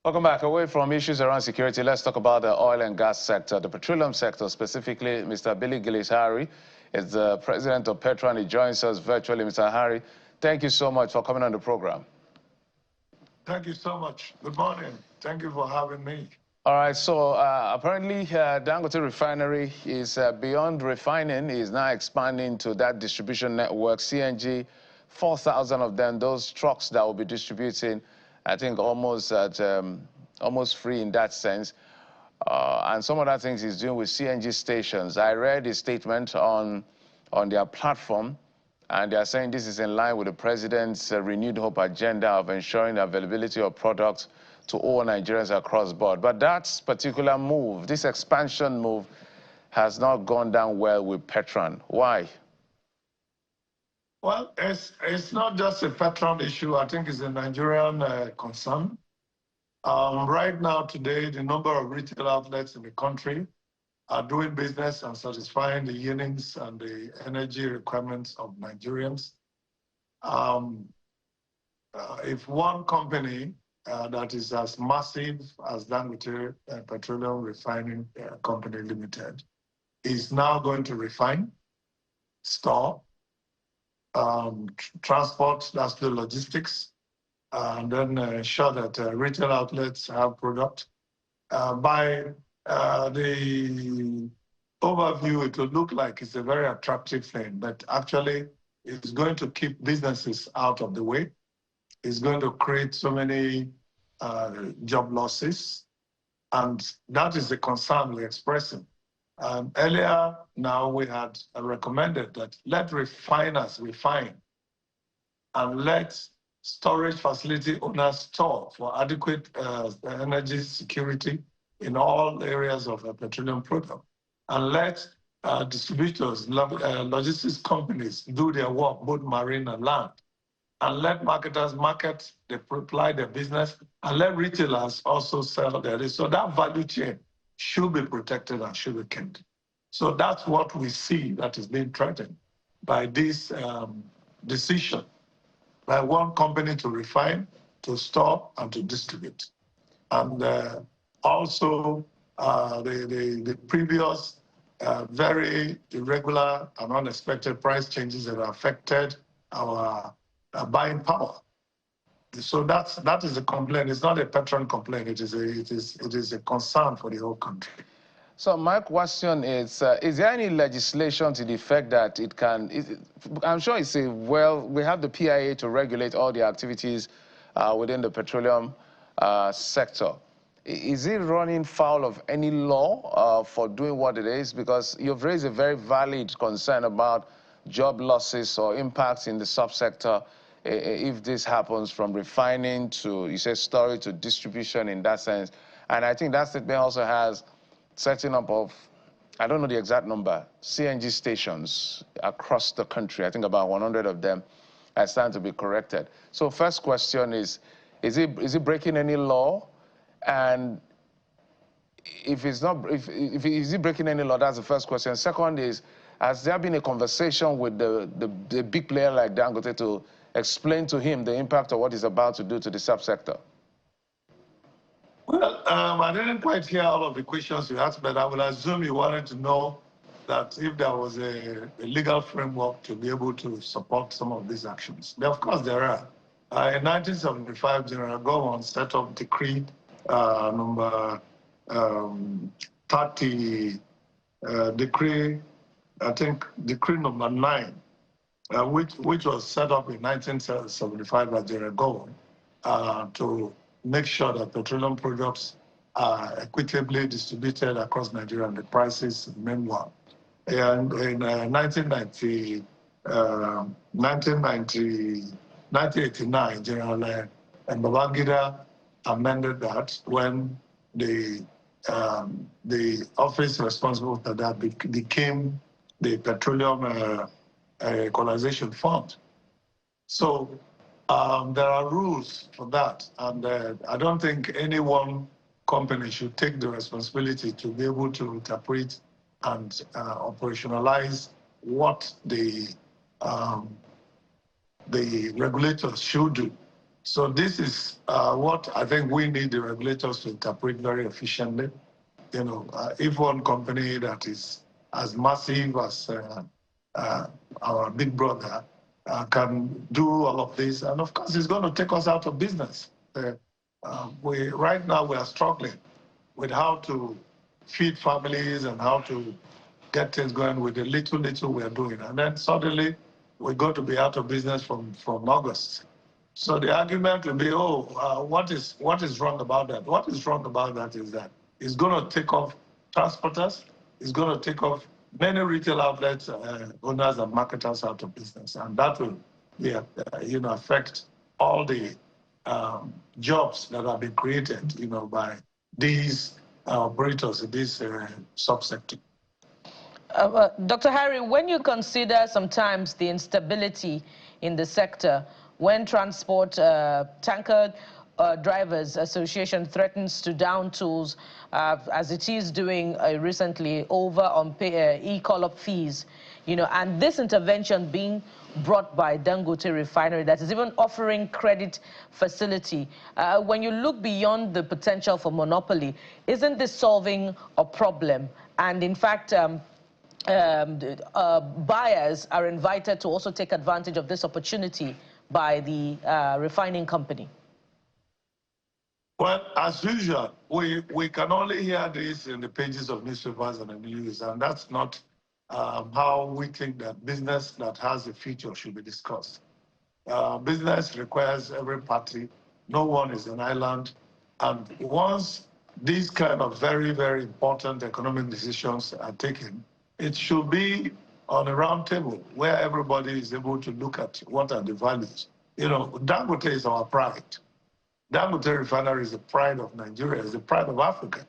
Welcome back. Away from issues around security, let's talk about the oil and gas sector, the petroleum sector specifically. Mr. Billiy-Gillis Harry is the president of Petron. He joins us virtually. Mr. Harry, thank you so much for coming on the program. Thank you so much. Good morning. Thank you for having me. All right, so apparently Dangote Refinery is beyond refining. Is now expanding to that distribution network, CNG, 4,000 of them, those trucks that will be distributing, I think almost at almost free in that sense. And some other things he's doing with CNG stations. I read his statement on their platform, and they are saying this is in line with the president's renewed hope agenda of ensuring the availability of products to all Nigerians across the board. But that particular move, this expansion move, has not gone down well with Petron. Why? Well, it's not just a Petron issue. I think it's a Nigerian concern. Right now, today, the number of retail outlets in the country are doing business and satisfying the yearnings and the energy requirements of Nigerians. If one company that is as massive as Dangote Petroleum Refining Company Limited is now going to refine, store, transport, that's the logistics, and then ensure that retail outlets have product. By the overview, it will look like it's a very attractive thing, but actually it's going to keep businesses out of the way. It's going to create so many job losses, and that is the concern we're expressing. Earlier now we had recommended that let refiners refine and let storage facility owners store for adequate energy security in all areas of a petroleum product, and let distributors, logistics companies do their work, both marine and land, and let marketers market, they apply their business, and let retailers also sell their. So that value chain should be protected and should be kept. So that's what we see that is being threatened by this decision by one company to refine, to store, and to distribute. And also the previous very irregular and unexpected price changes that affected our buying power. So that is a complaint. It's not a Petron complaint. It is a concern for the whole country. So my question is there any legislation to the effect that it can, I'm sure it's we have the PIA to regulate all the activities within the petroleum sector. Is it running foul of any law for doing what it is? Because you've raised a very valid concern about job losses or impacts in the subsector if this happens, from refining to, you say, storage to distribution in that sense. And I think that statement also has setting up of, I don't know the exact number, CNG stations across the country. I think about 100 of them are starting to be corrected. So first question is it breaking any law? And if it's not, is it breaking any law? That's the first question. Second is, has there been a conversation with the big player like Dangote to explain to him the impact of what he's about to do to the subsector? Well, I didn't quite hear all of the questions you asked, but I would assume you wanted to know that if there was a legal framework to be able to support some of these actions. Of course, there are. In 1975, General Gowon set up decree number 30, decree number 9, which was set up in 1975 by General Gowon to make sure that petroleum products are equitably distributed across Nigeria and the prices remain one. And in 1989, General Babangida amended that when the office responsible for that became the Petroleum Equalization Fund. So there are rules for that, and I don't think any one company should take the responsibility to be able to interpret and operationalize what the regulators should do. So this is what I think we need the regulators to interpret very efficiently. If one company that is as massive as our big brother can do all of this, and of course it's going to take us out of business. Right now we are struggling with how to feed families and how to get things going with the little we are doing. And then suddenly we're going to be out of business from August. So the argument will be, what is wrong about that? What is wrong about that is that it's going to take off transporters, it's going to take off many retail outlets, owners and marketers out of business. And that will be, affect all the jobs that have been created, by these operators in this subsector. Dr. Harry, when you consider sometimes the instability in the sector, when transport tanker drivers association threatens to down tools, as it is doing recently over on e-call-up fees, and this intervention being brought by Dangote Refinery that is even offering credit facility. When you look beyond the potential for monopoly, isn't this solving a problem? And in fact, buyers are invited to also take advantage of this opportunity by the refining company. Well, as usual, we can only hear this in the pages of newspapers and the news, and that's not how we think that business that has a future should be discussed. Business requires every party. No one is an island. And once these kind of very, very important economic decisions are taken, it should be on a round table where everybody is able to look at what are the values. Dangote is our pride. Dangote Refinery is the pride of Nigeria, is the pride of Africa.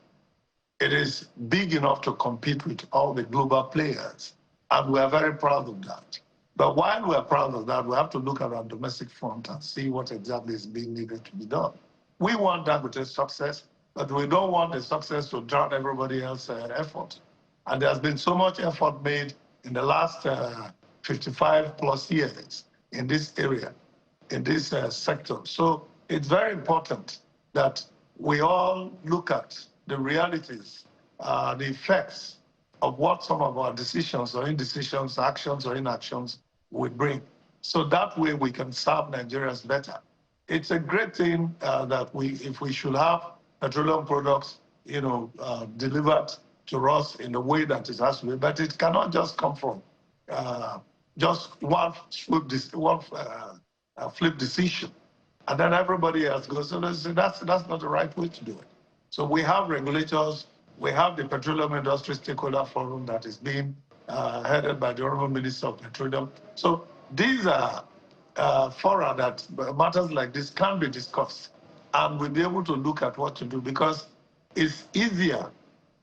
It is big enough to compete with all the global players, and we are very proud of that. But while we are proud of that, we have to look at our domestic front and see what exactly is being needed to be done. We want Dangote's success, but we don't want the success to drown everybody else's effort. And there's been so much effort made in the last 55 plus years in this area, in this sector. So it's very important that we all look at the realities, the effects of what some of our decisions or indecisions, actions or inactions would bring. So that way we can serve Nigerians better. It's a great thing that if we should have petroleum products, delivered to us in the way that it has to be, but it cannot just come from just one flip decision, and then everybody else goes. So that's not the right way to do it. So we have regulators, we have the Petroleum Industry Stakeholder Forum that is being headed by the Honorable Minister of Petroleum. So these are fora that matters like this can be discussed, and we'll be able to look at what to do, because it's easier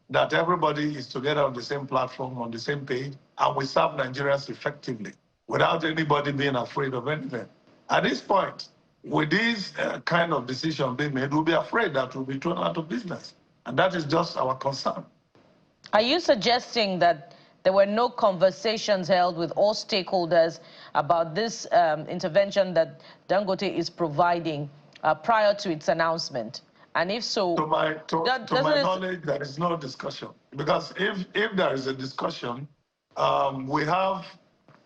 that everybody is together on the same platform, on the same page, and we serve Nigerians effectively without anybody being afraid of anything. At this point, with this kind of decision being made, we'll be afraid that we'll be thrown out of business. And that is just our concern. Are you suggesting that there were no conversations held with all stakeholders about this intervention that Dangote is providing prior to its announcement? And if so, to my knowledge, there is no discussion. Because if there is a discussion, we have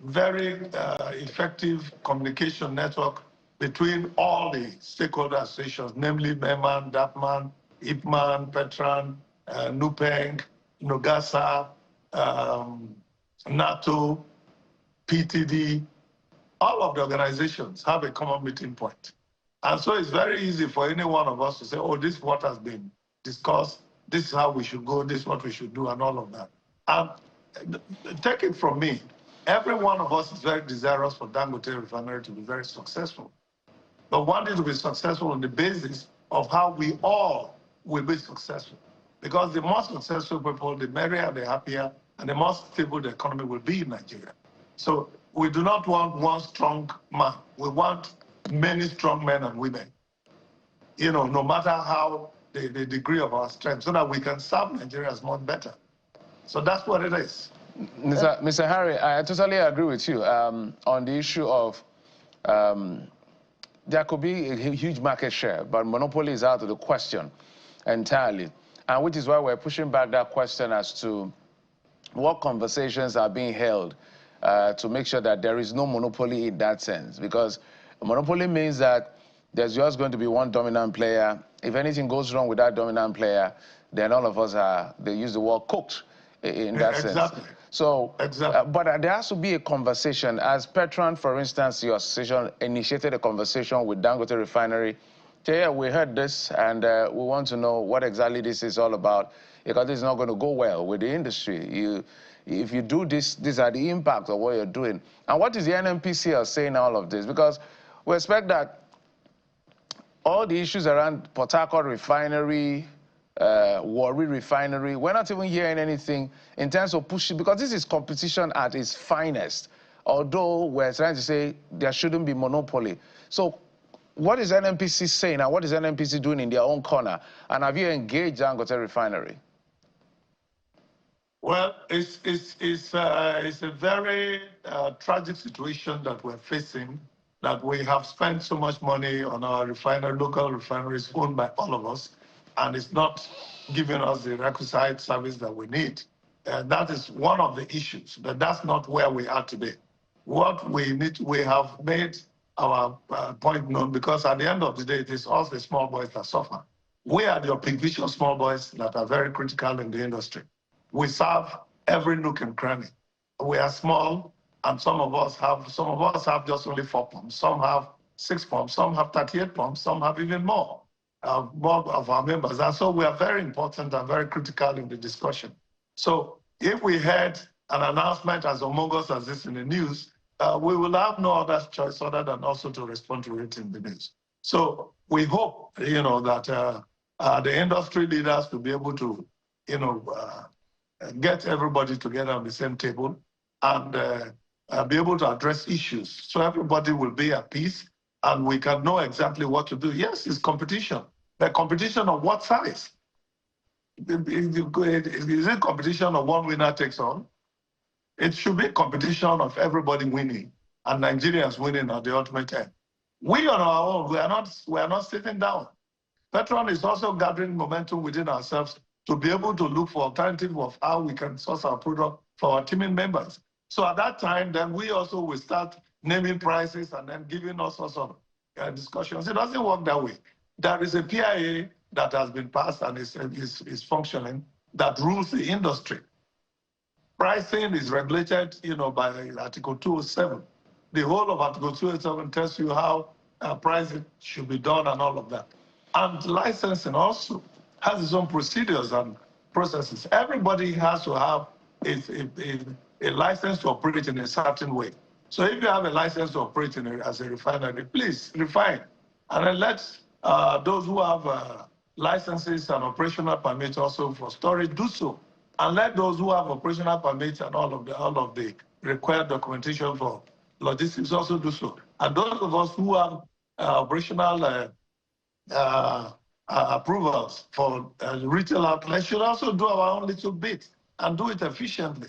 very effective communication network between all the stakeholder associations, namely MEMAN, DAPMAN, IPMAN, Petran, NUPENG, NOGASA, NATO, PTD. All of the organizations have a common meeting point. And so it's very easy for any one of us to say, oh, this is what has been discussed, this is how we should go, this is what we should do, and all of that. And take it from me, every one of us is very desirous for Dangote Refinery to be very successful. But want it to be successful on the basis of how we all will be successful. Because the more successful people, the merrier, the happier, and the more stable the economy will be in Nigeria. So we do not want one strong man. We want many strong men and women, no matter how the degree of our strength, so that we can serve Nigerians much better. So that's what it is. Mr. Harry, I totally agree with you on the issue of there could be a huge market share, but monopoly is out of the question entirely. And which is why we're pushing back that question as to what conversations are being held to make sure that there is no monopoly in that sense. Because a monopoly means that there's just going to be one dominant player. If anything goes wrong with that dominant player, then all of us are, they use the word cooked in that sense. So, but there has to be a conversation. As Petron, for instance, your association initiated a conversation with Dangote Refinery. So, yeah, we heard this, and we want to know what exactly this is all about, because this is not going to go well with the industry. If you do this, these are the impacts of what you're doing. And what is the NNPCL saying all of this? Because we expect that all the issues around Port Harcourt Refinery, Warri Refinery, we're not even hearing anything in terms of pushing, because this is competition at its finest, although we're trying to say there shouldn't be monopoly. So what is NNPC saying, and what is NNPC doing in their own corner? And have you engaged Dangote Refinery? Well, it's a very tragic situation that we're facing, that we have spent so much money on our refinery, local refineries owned by all of us, and it's not giving us the requisite service that we need. That is one of the issues, but that's not where we are today. What we need, we have made our point known, because at the end of the day, it is us, the small boys, that suffer. We are the big vision small boys that are very critical in the industry. We serve every nook and cranny. We are small, and some of us have just only 4 pumps. Some have 6 pumps. Some have 38 pumps. Some have even more of our members. And so we are very important and very critical in the discussion. So if we had an announcement as humongous as this in the news, we will have no other choice other than also to respond to it in the news. So we hope, that the industry leaders will be able to, get everybody together on the same table and be able to address issues so everybody will be at peace and we can know exactly what to do. Yes, it's competition. The competition of what size? Is it competition of one winner takes all? It should be competition of everybody winning and Nigerians winning at the ultimate end. We on our own, we are not sitting down. Petron is also gathering momentum within ourselves to be able to look for alternatives of how we can source our product for our teaming members. So at that time, then we also will start naming prices and then giving us sorts of discussions. It doesn't work that way. There is a PIA that has been passed and is functioning that rules the industry. Pricing is regulated, by Article 207. The whole of Article 207 tells you how pricing should be done and all of that. And licensing also has its own procedures and processes. Everybody has to have a license to operate in a certain way. So if you have a license to operate as a refinery, please refine. And then let those who have licenses and operational permits also for storage do so. And let those who have operational permits and all of the required documentation for logistics also do so. And those of us who have operational approvals for retail outlets should also do our own little bit and do it efficiently.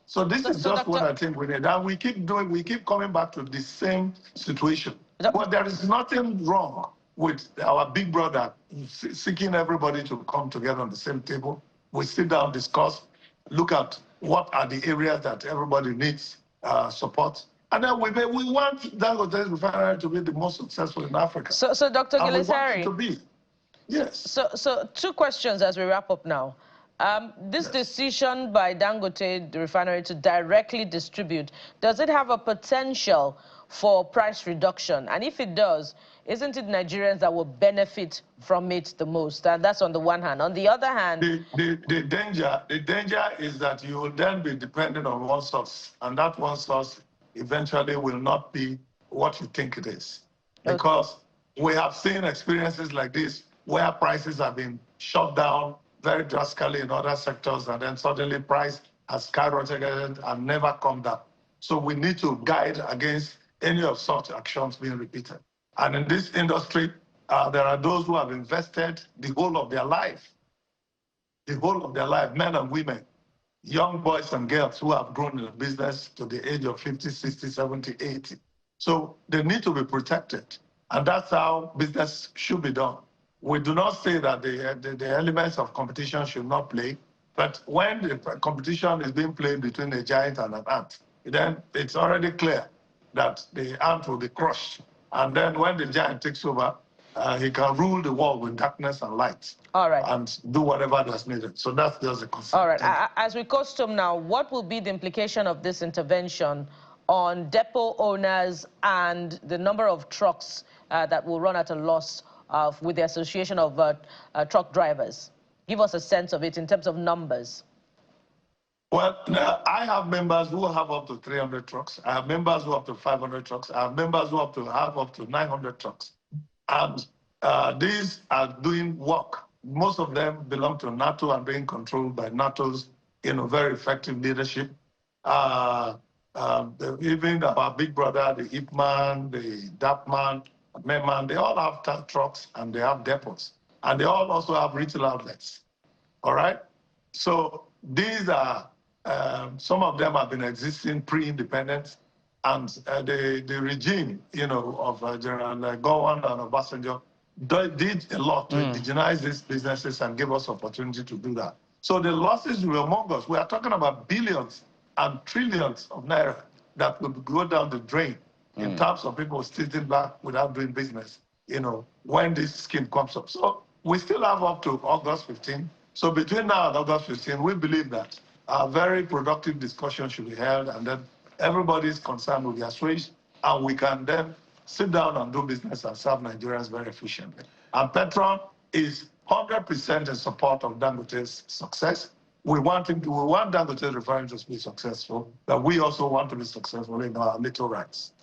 So this is just what I think we need. And we keep coming back to the same situation. But there is nothing wrong with our big brother seeking everybody to come together on the same table. We sit down, discuss, look at what are the areas that everybody needs support. And then we want Dangote Refinery to be the most successful in Africa. So Dr. Gillis-Harry, to be. Yes. So 2 questions as we wrap up now. This decision by Dangote Refinery to directly distribute, does it have a potential for price reduction? And if it does, isn't it Nigerians that will benefit from it the most? And that's on the one hand. On the other hand, the danger is that you will then be dependent on one source, and that one source eventually will not be what you think it is. Because we have seen experiences like this where prices have been shut down very drastically in other sectors, and then suddenly price has skyrocketed and never come down. So we need to guide against any of such actions being repeated. And in this industry, there are those who have invested the whole of their life, men and women, young boys and girls who have grown in the business to the age of 50, 60, 70, 80. So they need to be protected. And that's how business should be done. We do not say that the elements of competition should not play, but when the competition is being played between a giant and an ant, then it's already clear that the ant will be crushed. And then when the giant takes over, he can rule the world with darkness and light. All right. And do whatever that's needed. So that's just the concept. All right. As we custom now, what will be the implication of this intervention on depot owners and the number of trucks that will run at a loss with the Association of Truck Drivers? Give us a sense of it in terms of numbers. Well, I have members who have up to 300 trucks. I have members who have up to 500 trucks. I have members who have up to 900 trucks. And these are doing work. Most of them belong to NATO and being controlled by NATO's very effective leadership. Even our big brother, the Ipman, the DAPman, Memman, they all have trucks and they have depots. And they all also have retail outlets. All right? So these are, some of them have been existing pre-independence. And the regime, of General Gowon and Obasanjo did a lot to indigenize these businesses and give us opportunity to do that. So the losses were among us. We are talking about billions and trillions of naira that would go down the drain in terms of people sitting back without doing business, when this scheme comes up. So we still have up to August 15. So between now and August 15, we believe that a very productive discussion should be held, and then everybody's concerned will be assuaged, and we can then sit down and do business and serve Nigerians very efficiently. And Petron is 100% in support of Dangote's success. We want Dangote Refinery to be successful, but we also want to be successful in our little rights.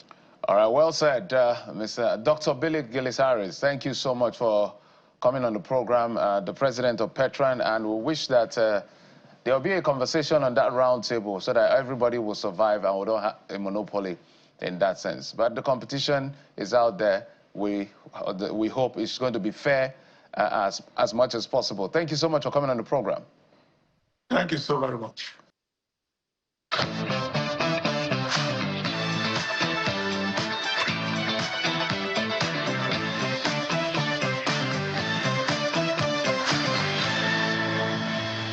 All right, well said, Mr. Dr. Billiy-Gillis Harris. Thank you so much for coming on the program, the president of Petron, and we wish that there will be a conversation on that round table so that everybody will survive and we don't have a monopoly in that sense. But the competition is out there. We hope it's going to be fair as much as possible. Thank you so much for coming on the program. Thank you so very much.